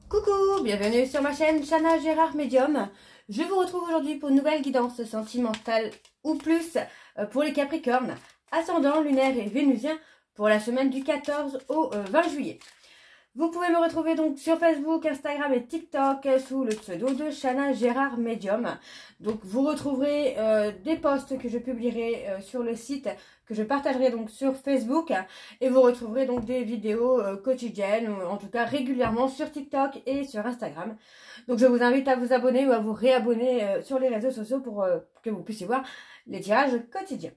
Coucou, bienvenue sur ma chaîne Chana Gérard Medium. Je vous retrouve aujourd'hui pour une nouvelle guidance sentimentale ou plus pour les Capricornes, ascendant lunaire et vénusien pour la semaine du 14 au 20 juillet. Vous pouvez me retrouver donc sur Facebook, Instagram et TikTok sous le pseudo de Chana Gérard Medium. Donc vous retrouverez des posts que je publierai sur le site, que je partagerai donc sur Facebook, et vous retrouverez donc des vidéos quotidiennes, ou en tout cas régulièrement sur TikTok et sur Instagram. Donc je vous invite à vous abonner ou à vous réabonner sur les réseaux sociaux pour que vous puissiez voir les tirages quotidiens.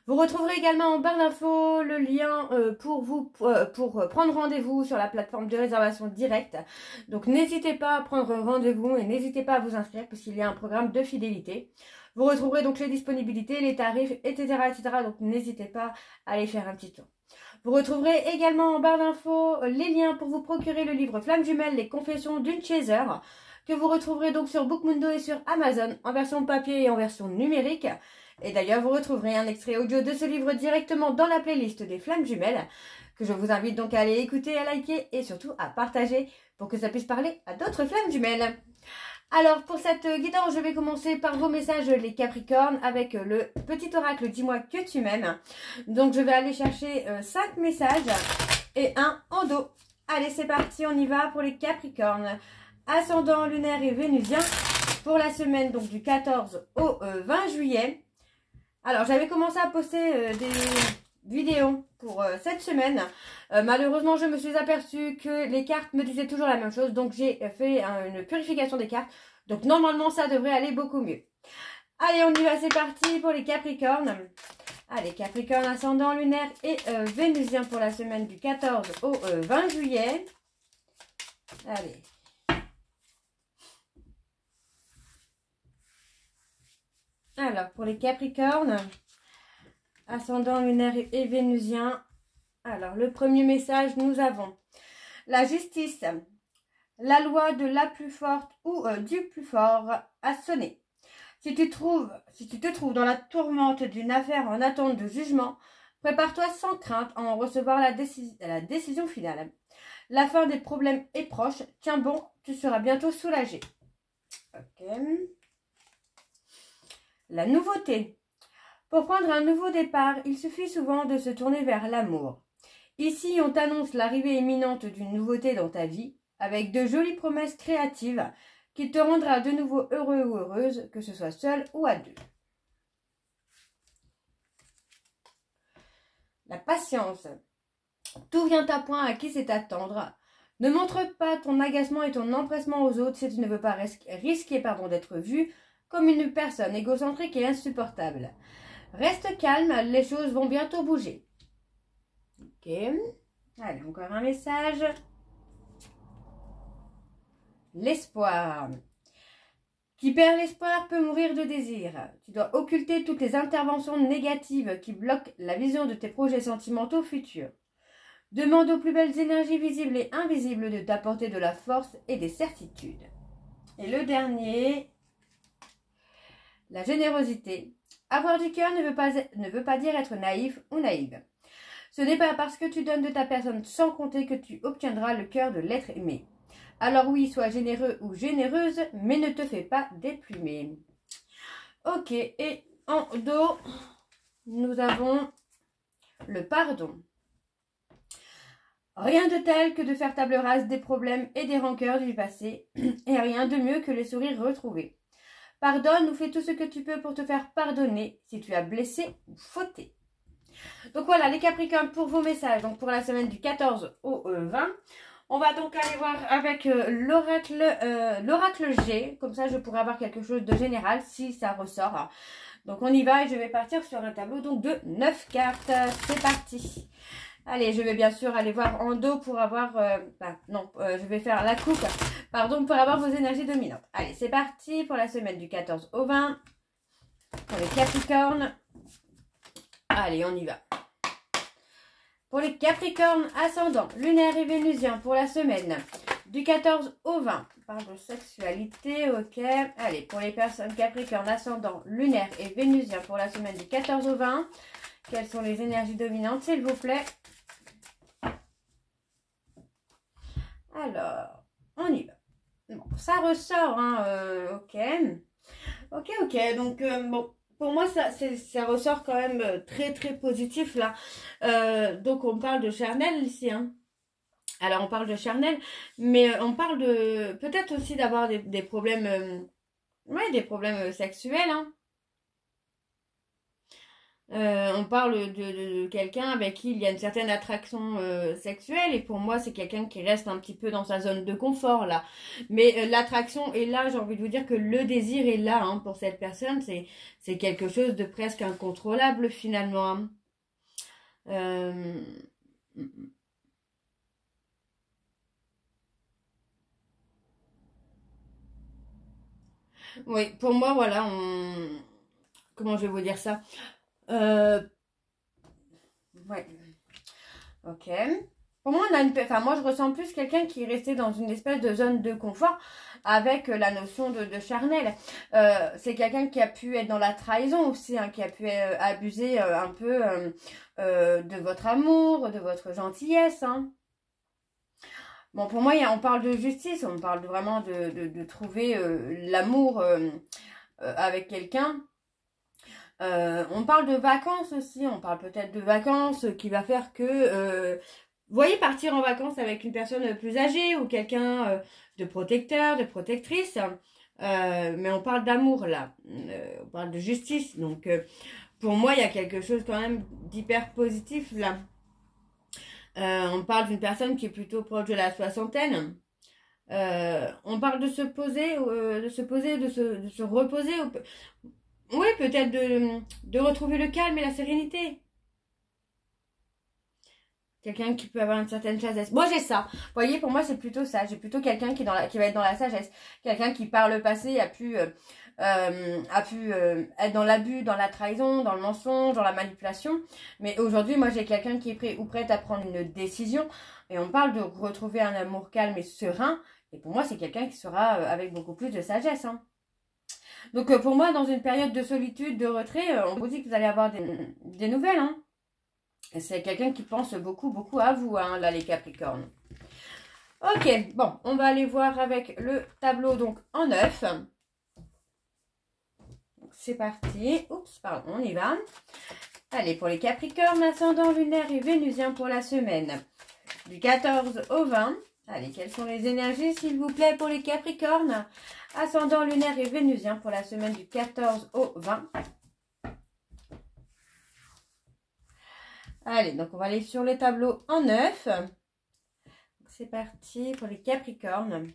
Vous retrouverez également en barre d'infos le lien pour prendre rendez-vous sur la plateforme de réservation directe. Donc n'hésitez pas à prendre rendez-vous et n'hésitez pas à vous inscrire puisqu'il y a un programme de fidélité. Vous retrouverez donc les disponibilités, les tarifs, etc. Donc n'hésitez pas à aller faire un petit tour. Vous retrouverez également en barre d'infos les liens pour vous procurer le livre Flamme Jumelle, les confessions d'une chaser, que vous retrouverez donc sur Bookmundo et sur Amazon en version papier et en version numérique. Et d'ailleurs, vous retrouverez un extrait audio de ce livre directement dans la playlist des Flammes Jumelles, que je vous invite donc à aller écouter, à liker et surtout à partager pour que ça puisse parler à d'autres Flammes Jumelles. Alors, pour cette guidance, je vais commencer par vos messages les Capricornes avec le petit oracle « Dis-moi que tu m'aimes ». Donc, je vais aller chercher 5 messages et un en dos. Allez, c'est parti, on y va pour les Capricornes. Ascendant lunaire et vénusien pour la semaine donc du 14 au 20 juillet. Alors, j'avais commencé à poster des vidéos pour cette semaine. Malheureusement, je me suis aperçue que les cartes me disaient toujours la même chose. Donc, j'ai fait une purification des cartes. Donc, normalement, ça devrait aller beaucoup mieux. Allez, on y va, c'est parti pour les Capricornes. Allez, Capricorne, ascendant lunaire et vénusien pour la semaine du 14 au 20 juillet. Allez. Alors, pour les Capricornes, ascendant lunaire et vénusien, alors le premier message, nous avons la justice, la loi de la plus forte ou du plus fort a sonné. Si tu te trouves dans la tourmente d'une affaire en attente de jugement, prépare-toi sans crainte à en recevoir la décision finale. La fin des problèmes est proche, tiens bon, tu seras bientôt soulagé. Ok. La nouveauté. Pour prendre un nouveau départ, il suffit souvent de se tourner vers l'amour. Ici, on t'annonce l'arrivée imminente d'une nouveauté dans ta vie, avec de jolies promesses créatives qui te rendra de nouveau heureux ou heureuse, que ce soit seul ou à deux. La patience. Tout vient à point à qui sait attendre. Ne montre pas ton agacement et ton empressement aux autres si tu ne veux pas risquer d'être vu comme une personne égocentrique et insupportable. Reste calme, les choses vont bientôt bouger. Ok. Allez, encore un message. L'espoir. Qui perd l'espoir peut mourir de désir. Tu dois occulter toutes les interventions négatives qui bloquent la vision de tes projets sentimentaux futurs. Demande aux plus belles énergies visibles et invisibles de t'apporter de la force et des certitudes. Et le dernier, la générosité. Avoir du cœur ne veut pas dire être naïf ou naïve. Ce n'est pas parce que tu donnes de ta personne sans compter que tu obtiendras le cœur de l'être aimé. Alors oui, sois généreux ou généreuse, mais ne te fais pas déplumer. Ok, et en dos, nous avons le pardon. Rien de tel que de faire table rase des problèmes et des rancœurs du passé, et rien de mieux que les sourires retrouvés. Pardonne ou fais tout ce que tu peux pour te faire pardonner si tu as blessé ou fauté. Donc voilà les Capricornes pour vos messages. Donc pour la semaine du 14 au 20. On va donc aller voir avec l'oracle G. Comme ça je pourrai avoir quelque chose de général si ça ressort. Donc on y va et je vais partir sur un tableau donc de 9 cartes. C'est parti. Allez, je vais bien sûr aller voir en dos pour avoir... je vais faire la coupe, pardon, pour avoir vos énergies dominantes. Allez, c'est parti pour la semaine du 14 au 20. Pour les Capricornes. Allez, on y va. Pour les Capricornes ascendant, lunaire et vénusien pour la semaine du 14 au 20. On parle de sexualité, ok. Allez, pour les personnes Capricornes ascendant, lunaire et vénusien pour la semaine du 14 au 20. Quelles sont les énergies dominantes, s'il vous plaît? Alors, on y va. Bon, ça ressort, hein, ok. Ok, donc, bon, pour moi, ça ressort quand même très, très positif, là. Donc, on parle de charnel, ici, hein. Alors, on parle de charnel, mais on parle de, peut-être aussi d'avoir des problèmes, ouais, des problèmes sexuels, hein. On parle de quelqu'un avec qui il y a une certaine attraction sexuelle et pour moi c'est quelqu'un qui reste un petit peu dans sa zone de confort là. Mais l'attraction est là, j'ai envie de vous dire que le désir est là hein, pour cette personne, c'est quelque chose de presque incontrôlable finalement. Hein. Euh, Oui, pour moi voilà, comment je vais vous dire ça? Euh, ouais, ok. Pour moi, enfin, moi, je ressens plus quelqu'un qui est resté dans une espèce de zone de confort avec la notion de charnel. C'est quelqu'un qui a pu être dans la trahison aussi, hein, qui a pu abuser un peu de votre amour, de votre gentillesse. Hein. Bon, pour moi, on parle de justice, on parle vraiment de trouver l'amour avec quelqu'un. On parle de vacances aussi, on parle peut-être de vacances qui va faire que vous voyez partir en vacances avec une personne plus âgée ou quelqu'un de protecteur, de protectrice. Mais on parle d'amour là. On parle de justice. Donc pour moi, il y a quelque chose quand même d'hyper positif là. On parle d'une personne qui est plutôt proche de la soixantaine. On parle de se poser, de se reposer. Oui, peut-être de retrouver le calme et la sérénité. Quelqu'un qui peut avoir une certaine sagesse. Moi, j'ai ça. Vous voyez, pour moi, c'est plutôt ça. J'ai plutôt quelqu'un qui va être dans la sagesse. Quelqu'un qui, par le passé, a pu être dans l'abus, dans la trahison, dans le mensonge, dans la manipulation. Mais aujourd'hui, moi, j'ai quelqu'un qui est prêt ou prête à prendre une décision. Et on parle de retrouver un amour calme et serein. Et pour moi, c'est quelqu'un qui sera avec beaucoup plus de sagesse. Hein. Donc, pour moi, dans une période de solitude, de retrait, on vous dit que vous allez avoir des nouvelles. Hein. C'est quelqu'un qui pense beaucoup, beaucoup à vous, hein, là, les Capricornes. Ok, bon, on va aller voir avec le tableau, donc, en 9. C'est parti. Oups, pardon, on y va. Allez, pour les Capricornes, ascendant lunaire et vénusien pour la semaine du 14 au 20. Allez, quelles sont les énergies, s'il vous plaît, pour les Capricornes? Ascendant lunaire et vénusien pour la semaine du 14 au 20. Allez, donc on va aller sur le tableau en 9. C'est parti pour les Capricornes.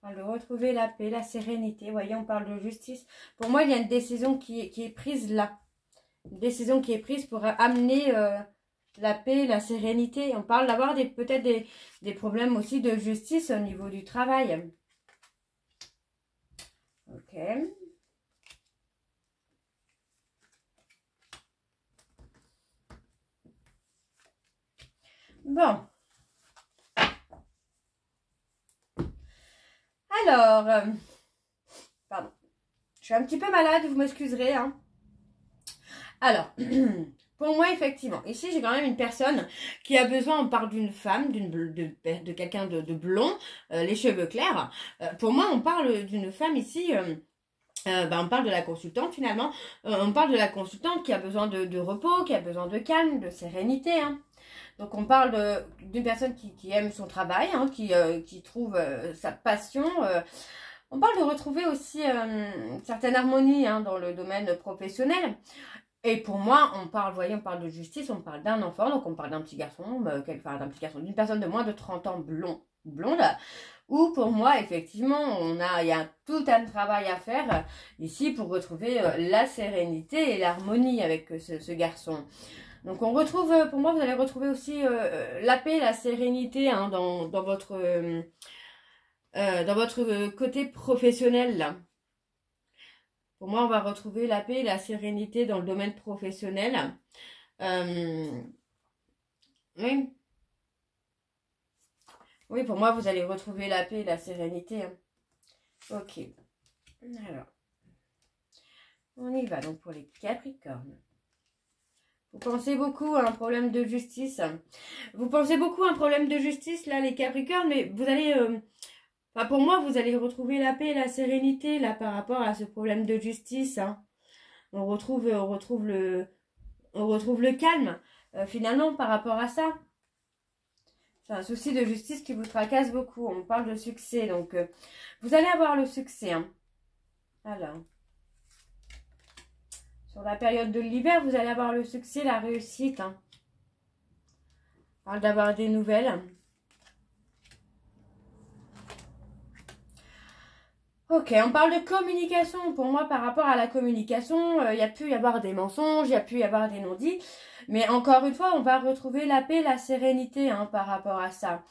On va retrouver la paix, la sérénité. Vous voyez, on parle de justice. Pour moi, il y a une décision qui est prise là. Une décision qui est prise pour amener la paix, la sérénité. On parle d'avoir peut-être des problèmes aussi de justice au niveau du travail. Ok. Bon. Alors, pardon. Je suis un petit peu malade, vous m'excuserez. Hein. Alors, pour moi, effectivement, ici, j'ai quand même une personne qui a besoin, on parle d'une femme, de quelqu'un de blond, les cheveux clairs. Pour moi, on parle d'une femme ici... on parle de la consultante finalement, on parle de la consultante qui a besoin de repos, qui a besoin de calme, de sérénité. Hein. Donc on parle d'une personne qui aime son travail, hein, qui trouve sa passion. On parle de retrouver aussi une certaine harmonie hein, dans le domaine professionnel. Et pour moi, on parle, vous voyez, on parle de justice, on parle d'un enfant, donc on parle d'un petit garçon, d'une personne de moins de 30 ans blonde. Ou pour moi, effectivement, il y a tout un travail à faire ici pour retrouver la sérénité et l'harmonie avec ce garçon. Donc on retrouve, pour moi, vous allez retrouver aussi la paix, la sérénité hein, dans votre côté professionnel. Là. Pour moi, on va retrouver la paix et la sérénité dans le domaine professionnel. Oui. Oui, pour moi, vous allez retrouver la paix et la sérénité. Hein. Ok. Alors, on y va donc pour les Capricornes. Vous pensez beaucoup à un problème de justice. Vous pensez beaucoup à un problème de justice, là, les Capricornes, mais vous allez Enfin, pour moi, vous allez retrouver la paix et la sérénité là par rapport à ce problème de justice. Hein. On retrouve le calme finalement par rapport à ça. C'est un souci de justice qui vous tracasse beaucoup. On parle de succès, donc vous allez avoir le succès. Hein. Alors, sur la période de l'hiver, vous allez avoir le succès, la réussite. Hein. On parle d'avoir des nouvelles. Ok, on parle de communication. Pour moi, par rapport à la communication, il y a pu y avoir des mensonges, il y a pu y avoir des non-dits. Mais encore une fois, on va retrouver la paix, la sérénité hein, par rapport à ça.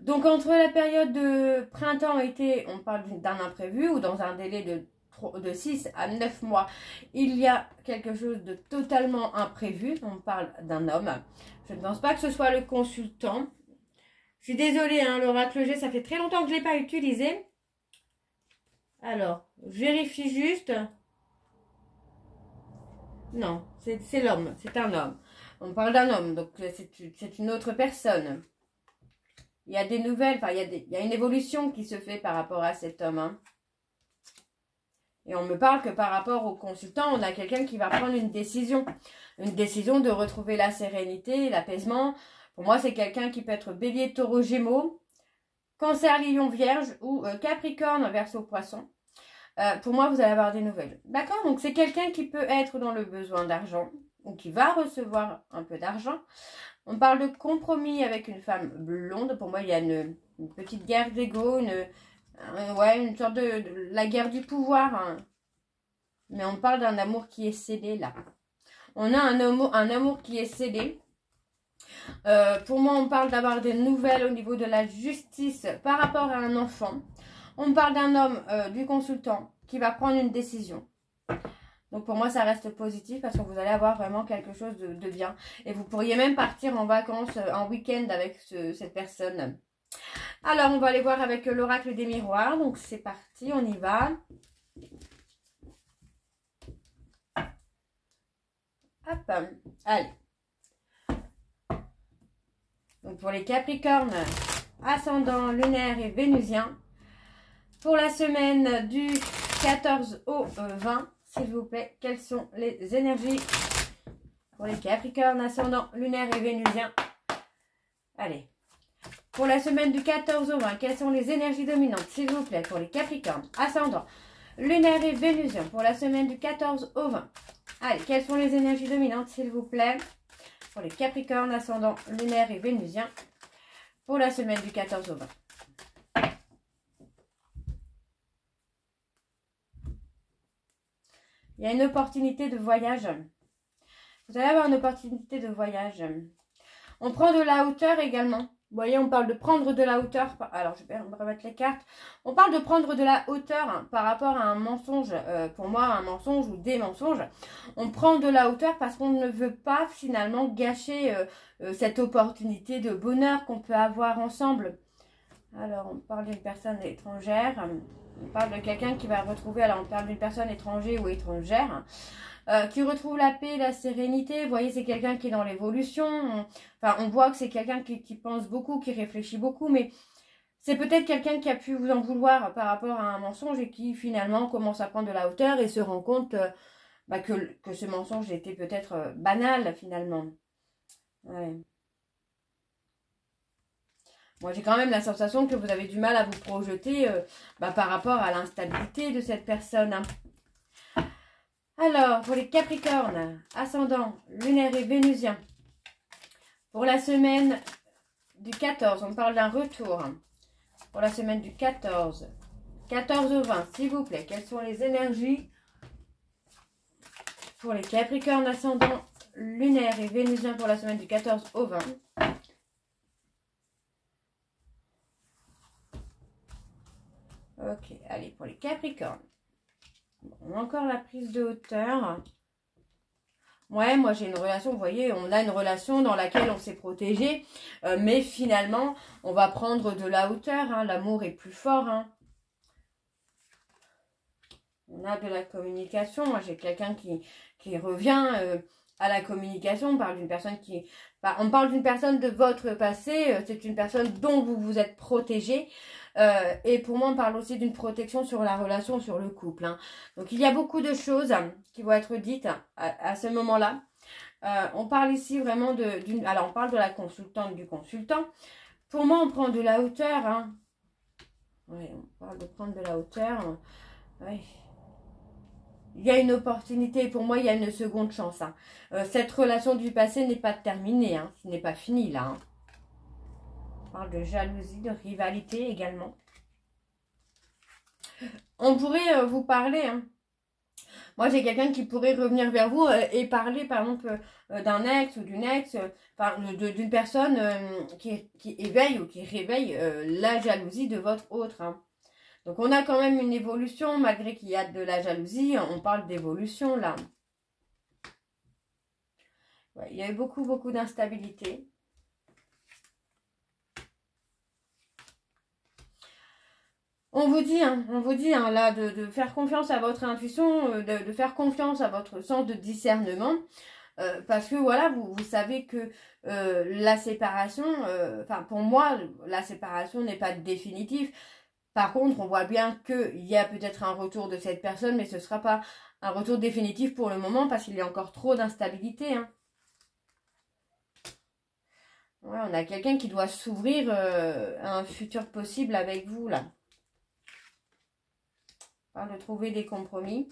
Donc, entre la période de printemps-été, on parle d'un imprévu ou dans un délai de 6 à 9 mois, il y a quelque chose de totalement imprévu. On parle d'un homme. Je ne pense pas que ce soit le consultant. Je suis désolée, hein, l'oracle G, ça fait très longtemps que je ne l'ai pas utilisé. Alors, je vérifie juste. Non, c'est l'homme, c'est un homme. On parle d'un homme, donc c'est une autre personne. Il y a des nouvelles, enfin, il y a une évolution qui se fait par rapport à cet homme. Hein. Et on me parle que par rapport au consultant, on a quelqu'un qui va prendre une décision. Une décision de retrouver la sérénité, l'apaisement. Pour moi, c'est quelqu'un qui peut être bélier, taureau, gémeaux. Cancer, lion, vierge ou capricorne, verseau, poisson. Pour moi, vous allez avoir des nouvelles. D'accord? Donc, c'est quelqu'un qui peut être dans le besoin d'argent ou qui va recevoir un peu d'argent. On parle de compromis avec une femme blonde. Pour moi, il y a une petite guerre d'ego, une sorte de la guerre du pouvoir. Hein. Mais on parle d'un amour qui est cédé là. On a un amour qui est cédé. Pour moi, on parle d'avoir des nouvelles au niveau de la justice par rapport à un enfant. On parle d'un homme, du consultant, qui va prendre une décision. Donc pour moi, ça reste positif parce que vous allez avoir vraiment quelque chose de bien. Et vous pourriez même partir en vacances, en week-end avec cette personne. Alors, on va aller voir avec l'oracle des miroirs. Donc c'est parti, on y va. Hop, allez. Donc pour les Capricornes, ascendant lunaire et vénusien, pour la semaine du 14 au 20, s'il vous plaît, quelles sont les énergies pour les Capricornes, ascendant lunaire et vénusien? Allez. Pour la semaine du 14 au 20, quelles sont les énergies dominantes, s'il vous plaît, pour les Capricornes, ascendant lunaire et vénusien, pour la semaine du 14 au 20. Allez, quelles sont les énergies dominantes, s'il vous plaît, pour les Capricornes, ascendant lunaire et vénusien, pour la semaine du 14 au 20. Il y a une opportunité de voyage. Vous allez avoir une opportunité de voyage. On prend de la hauteur également. Vous voyez, on parle de prendre de la hauteur. Alors, je vais me remettre les cartes. On parle de prendre de la hauteur hein, par rapport à un mensonge. Pour moi, un mensonge ou des mensonges. On prend de la hauteur parce qu'on ne veut pas finalement gâcher cette opportunité de bonheur qu'on peut avoir ensemble. Alors, on parle d'une personne étrangère. On parle de quelqu'un qui va retrouver, alors on parle d'une personne étrangère ou étrangère, qui retrouve la paix, la sérénité. Vous voyez, c'est quelqu'un qui est dans l'évolution. On voit que c'est quelqu'un qui pense beaucoup, qui réfléchit beaucoup, mais c'est peut-être quelqu'un qui a pu vous en vouloir par rapport à un mensonge et qui finalement commence à prendre de la hauteur et se rend compte que ce mensonge était peut-être banal finalement. Ouais. Moi, j'ai quand même la sensation que vous avez du mal à vous projeter par rapport à l'instabilité de cette personne. Hein. Alors, pour les Capricornes, ascendant, lunaire et vénusien, pour la semaine du 14, on parle d'un retour. Hein. Pour la semaine du 14 au 20, s'il vous plaît, quelles sont les énergies pour les Capricornes, ascendant, lunaire et vénusien pour la semaine du 14 au 20? Ok, allez, pour les Capricornes. Bon, encore la prise de hauteur. Ouais, moi j'ai une relation, vous voyez, on a une relation dans laquelle on s'est protégé. Mais finalement, on va prendre de la hauteur. Hein, l'amour est plus fort. Hein. On a de la communication. Moi j'ai quelqu'un qui revient à la communication. On parle d'une personne qui... Enfin, on parle d'une personne de votre passé. C'est une personne dont vous vous êtes protégé. Et pour moi, on parle aussi d'une protection sur la relation, sur le couple. Hein. Donc, il y a beaucoup de choses qui vont être dites à ce moment-là. On parle ici vraiment d'une... Alors, on parle de la consultante, du consultant. Pour moi, on prend de la hauteur. Hein. Oui, on parle de prendre de la hauteur. Oui. Il y a une opportunité. Pour moi, il y a une seconde chance. Hein. Cette relation du passé n'est pas terminée. Hein. Ce n'est pas fini, là. Hein. On parle de jalousie, de rivalité également. On pourrait vous parler... Hein. Moi, j'ai quelqu'un qui pourrait revenir vers vous et parler, par exemple, d'un ex ou d'une ex, enfin, d'une personne qui éveille ou qui réveille la jalousie de votre autre. Hein. Donc, on a quand même une évolution, malgré qu'il y a de la jalousie, on parle d'évolution, là. Ouais, il y a eu beaucoup d'instabilité. On vous dit hein, là, de faire confiance à votre intuition, de faire confiance à votre sens de discernement. Parce que voilà, vous savez que la séparation, enfin pour moi, la séparation n'est pas définitive. Par contre, on voit bien qu'il y a peut-être un retour de cette personne, mais ce ne sera pas un retour définitif pour le moment parce qu'il y a encore trop d'instabilité. Hein. Ouais, on a quelqu'un qui doit s'ouvrir à un futur possible avec vous, là. De trouver des compromis.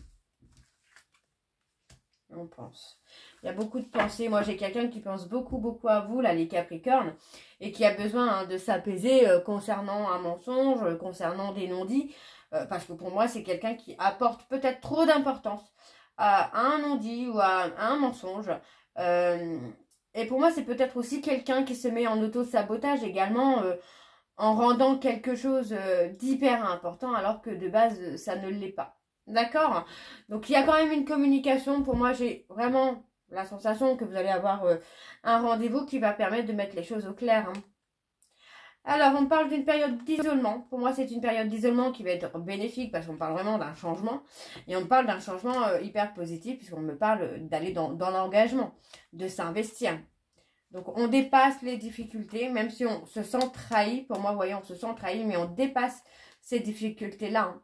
On pense. Il y a beaucoup de pensées. Moi, j'ai quelqu'un qui pense beaucoup à vous, là, les Capricornes, et qui a besoin hein, de s'apaiser concernant un mensonge, concernant des non-dits, parce que pour moi, c'est quelqu'un qui apporte peut-être trop d'importance à un non-dit ou à un mensonge. Et pour moi, c'est peut-être aussi quelqu'un qui se met en auto-sabotage également, en rendant quelque chose d'hyper important alors que de base ça ne l'est pas. D'accord? Donc il y a quand même une communication. Pour moi, j'ai vraiment la sensation que vous allez avoir un rendez-vous qui va permettre de mettre les choses au clair. Hein. Alors, on parle d'une période d'isolement. Pour moi, c'est une période d'isolement qui va être bénéfique parce qu'on parle vraiment d'un changement. Et on parle d'un changement hyper positif puisqu'on me parle d'aller dans l'engagement, de s'investir. Donc, on dépasse les difficultés, même si on se sent trahi. Pour moi, vous voyez, on se sent trahi, mais on dépasse ces difficultés-là. Hein.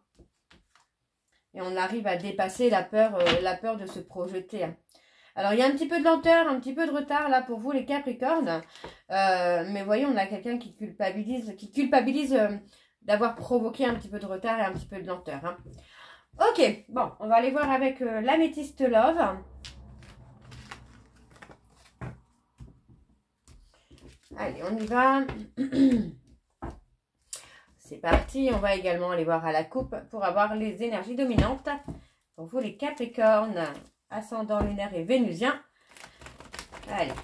Et on arrive à dépasser la peur de se projeter. Hein. Alors, il y a un petit peu de lenteur, un petit peu de retard, là, pour vous, les Capricornes. Mais vous voyez, on a quelqu'un qui culpabilise d'avoir provoqué un petit peu de retard et un petit peu de lenteur. Hein. Ok, bon, on va aller voir avec l'Améthyste Love. Allez, on y va. C'est parti. On va également aller voir à la coupe pour avoir les énergies dominantes. Pour vous, les Capricornes, ascendant lunaire et vénusien. Allez.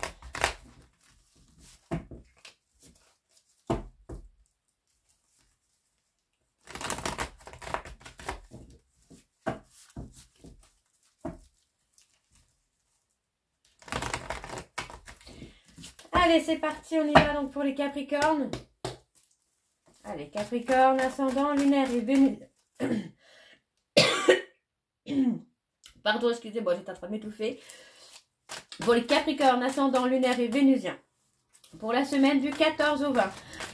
Allez, c'est parti, on y va donc pour les Capricornes. Allez, Capricorne, ascendant, lunaire et Vénus. Pardon, excusez-moi, j'étais en train de m'étouffer. Pour les Capricornes, ascendant, lunaire et vénusien. Pour la semaine du 14 au 20.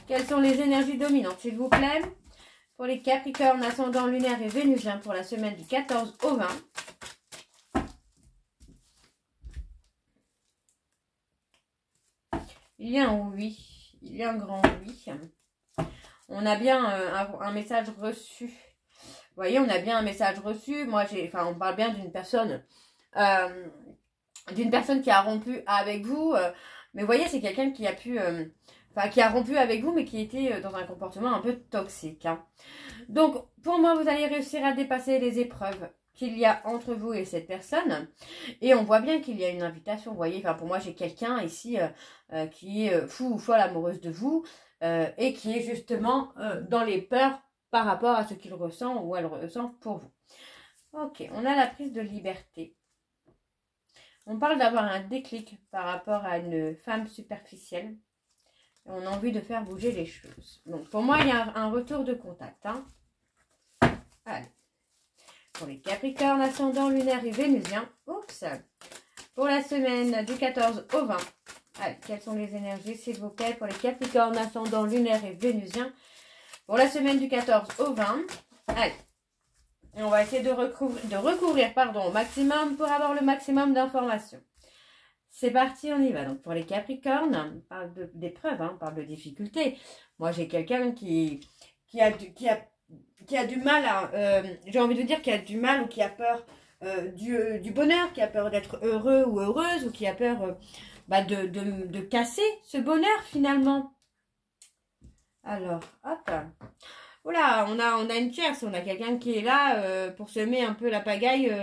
Quelles sont les énergies dominantes, s'il vous plaît? Pour les Capricornes, ascendant, lunaire et vénusien. Pour la semaine du 14 au 20. Il y a un oui, il y a un grand oui. On a bien un message reçu. Vous voyez, on a bien un message reçu. Moi, on parle bien d'une personne qui a rompu avec vous. Mais vous voyez, c'est quelqu'un qui a pu, qui a rompu avec vous, mais qui était dans un comportement un peu toxique. Hein. Donc, pour moi, vous allez réussir à dépasser les épreuves qu'il y a entre vous et cette personne. Et on voit bien qu'il y a une invitation, vous voyez. Pour moi, j'ai quelqu'un ici qui est fou ou folle amoureuse de vous et qui est justement dans les peurs par rapport à ce qu'il ressent ou elle ressent pour vous. Ok, on a la prise de liberté. On parle d'avoir un déclic par rapport à une femme superficielle. Et on a envie de faire bouger les choses. Donc, pour moi, il y a un retour de contact. Hein. Allez. Pour les Capricornes, ascendant, lunaire et vénusien. Oups. pour la semaine du 14 au 20. Allez, quelles sont les énergies, s'il vous plaît, pour les Capricornes, ascendant lunaire et vénusien. Pour la semaine du 14 au 20. Allez. Et on va essayer de recourir au maximum pour avoir le maximum d'informations. C'est parti, on y va. Donc pour les Capricornes, on parle d'épreuves, on parle de difficultés. Moi, j'ai quelqu'un qui a du mal à... j'ai envie de dire qui a du mal ou qui a peur du bonheur, qui a peur d'être heureux ou heureuse, ou qui a peur de casser ce bonheur finalement. Alors, hop. Voilà, on a une tierce, on a quelqu'un qui est là pour semer un peu la pagaille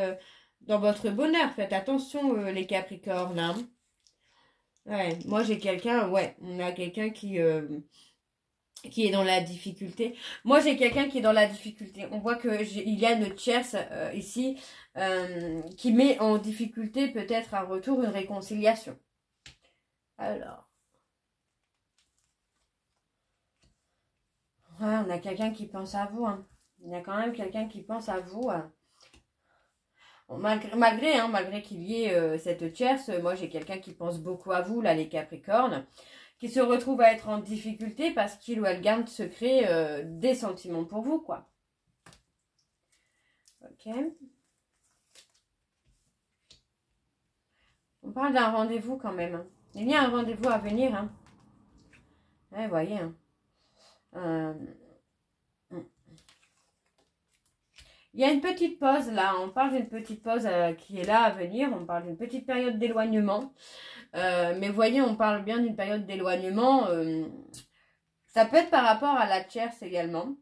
dans votre bonheur. Faites attention les Capricornes. Hein. Ouais, moi j'ai quelqu'un, on a quelqu'un qui est dans la difficulté. Moi j'ai quelqu'un qui est dans la difficulté. On voit il y a une tierce ici qui met en difficulté peut-être un retour, une réconciliation. Alors. Ouais, on a quelqu'un qui pense à vous. Hein. Il y a quand même quelqu'un qui pense à vous. Hein. Bon, malgré qu'il y ait cette tierce, moi j'ai quelqu'un qui pense beaucoup à vous, là, les Capricornes, qui se retrouve à être en difficulté parce qu'il ou elle garde secret des sentiments pour vous, quoi. Ok. On parle d'un rendez-vous quand même. Hein. Il y a un rendez-vous à venir. Hein. Ouais, vous voyez. Hein. Il y a une petite pause là, on parle d'une petite pause qui est là à venir, on parle d'une petite période d'éloignement, mais vous voyez, on parle bien d'une période d'éloignement, ça peut être par rapport à la tierce également,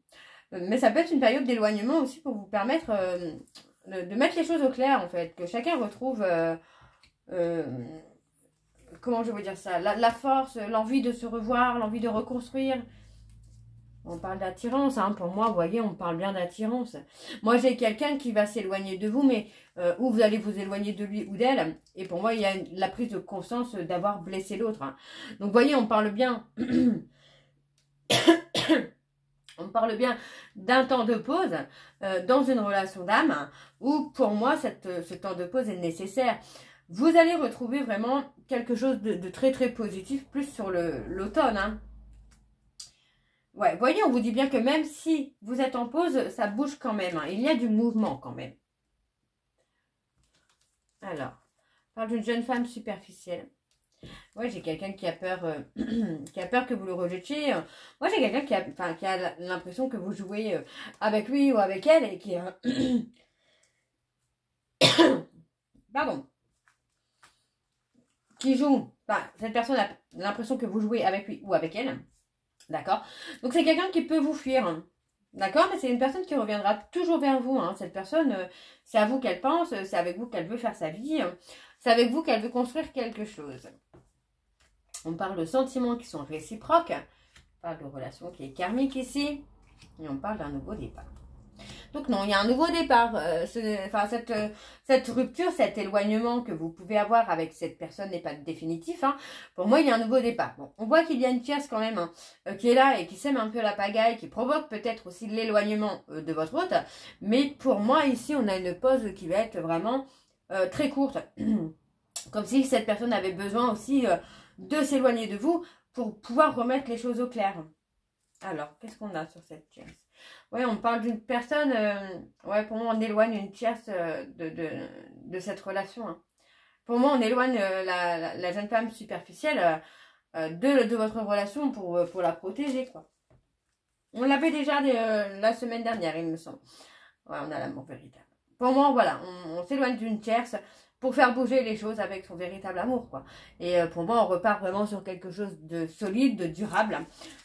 mais ça peut être une période d'éloignement aussi pour vous permettre de mettre les choses au clair en fait, que chacun retrouve, comment je veux dire ça, la force, l'envie de se revoir, l'envie de reconstruire. On parle d'attirance, hein. Pour moi, vous voyez, on parle bien d'attirance. Moi, j'ai quelqu'un qui va s'éloigner de vous, mais où vous allez vous éloigner de lui ou d'elle. Et pour moi, il y a la prise de conscience d'avoir blessé l'autre. Hein. Donc, vous voyez, on parle bien... on parle bien d'un temps de pause dans une relation d'âme, hein, où pour moi, ce temps de pause est nécessaire. Vous allez retrouver vraiment quelque chose de très, très positif, plus sur l'automne, hein. Ouais, vous voyez, on vous dit bien que même si vous êtes en pause, ça bouge quand même. Hein. Il y a du mouvement quand même. Alors, on parle d'une jeune femme superficielle. Ouais, j'ai quelqu'un qui a peur qui a peur que vous le rejetiez. Moi, j'ai quelqu'un qui a l'impression que vous jouez avec lui ou avec elle et qui pardon. Qui joue. Enfin, cette personne a l'impression que vous jouez avec lui ou avec elle. D'accord. Donc, c'est quelqu'un qui peut vous fuir. Hein. D'accord. Mais c'est une personne qui reviendra toujours vers vous. Hein. Cette personne, c'est à vous qu'elle pense. C'est avec vous qu'elle veut faire sa vie. C'est avec vous qu'elle veut construire quelque chose. On parle de sentiments qui sont réciproques. On parle de relations qui est karmique ici. Et on parle d'un nouveau départ. Donc non, il y a un nouveau départ. Cette rupture, cet éloignement que vous pouvez avoir avec cette personne n'est pas définitif. Hein. Pour moi, il y a un nouveau départ. Bon, on voit qu'il y a une tierce quand même qui est là et qui sème un peu la pagaille, qui provoque peut-être aussi l'éloignement de votre hôte. Mais pour moi, ici, on a une pause qui va être vraiment très courte. Comme si cette personne avait besoin aussi de s'éloigner de vous pour pouvoir remettre les choses au clair. Alors, qu'est-ce qu'on a sur cette tierce? Ouais, on parle d'une personne, ouais, pour moi, on éloigne une tierce de cette relation. Hein. Pour moi, on éloigne la jeune femme superficielle de votre relation pour la protéger, quoi. On l'avait déjà la semaine dernière, il me semble. Ouais, on a l'amour véritable. Pour moi, voilà, on s'éloigne d'une tierce pour faire bouger les choses avec son véritable amour, quoi. Et pour moi, on repart vraiment sur quelque chose de solide, de durable,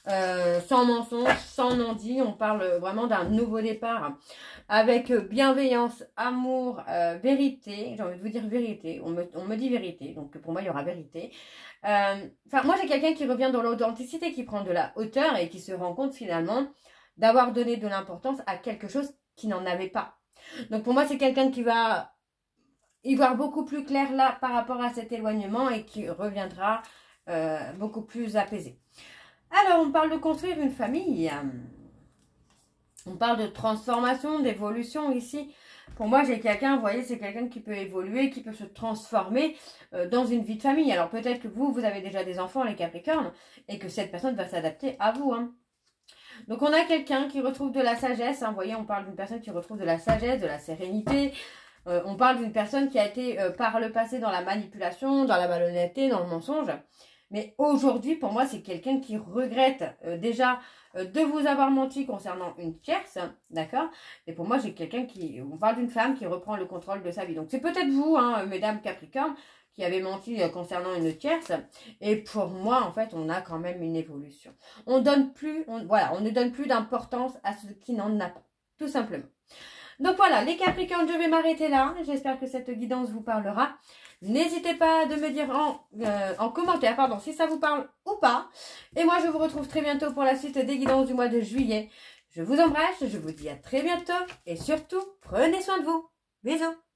sans mensonge, sans non-dit. On parle vraiment d'un nouveau départ, avec bienveillance, amour, vérité. J'ai envie de vous dire vérité. On me dit vérité, donc pour moi, il y aura vérité. Enfin, moi, j'ai quelqu'un qui revient dans l'authenticité, qui prend de la hauteur et qui se rend compte finalement d'avoir donné de l'importance à quelque chose qui n'en avait pas. Donc pour moi, c'est quelqu'un qui va y voir beaucoup plus clair là par rapport à cet éloignement et qui reviendra beaucoup plus apaisé. Alors, on parle de construire une famille. On parle de transformation, d'évolution ici. Pour moi, j'ai quelqu'un, vous voyez, c'est quelqu'un qui peut évoluer, qui peut se transformer dans une vie de famille. Alors peut-être que vous avez déjà des enfants, les Capricornes, et que cette personne va s'adapter à vous. Hein. Donc on a quelqu'un qui retrouve de la sagesse. Hein. Vous voyez, on parle d'une personne qui retrouve de la sagesse, de la sérénité. On parle d'une personne qui a été par le passé dans la manipulation, dans la malhonnêteté, dans le mensonge. Mais aujourd'hui, pour moi, c'est quelqu'un qui regrette déjà de vous avoir menti concernant une tierce, d'accord? Et pour moi, j'ai quelqu'un qui... On parle d'une femme qui reprend le contrôle de sa vie. Donc, c'est peut-être vous, hein, mesdames Capricorne, qui avez menti concernant une tierce. Et pour moi, en fait, on a quand même une évolution. On donne plus... Voilà, on ne donne plus d'importance à ce qui n'en a pas, tout simplement. Donc voilà, les Capricornes, je vais m'arrêter là. J'espère que cette guidance vous parlera. N'hésitez pas de me dire en commentaire si ça vous parle ou pas. Et moi, je vous retrouve très bientôt pour la suite des guidances du mois de juillet. Je vous embrasse, je vous dis à très bientôt. Et surtout, prenez soin de vous. Bisous.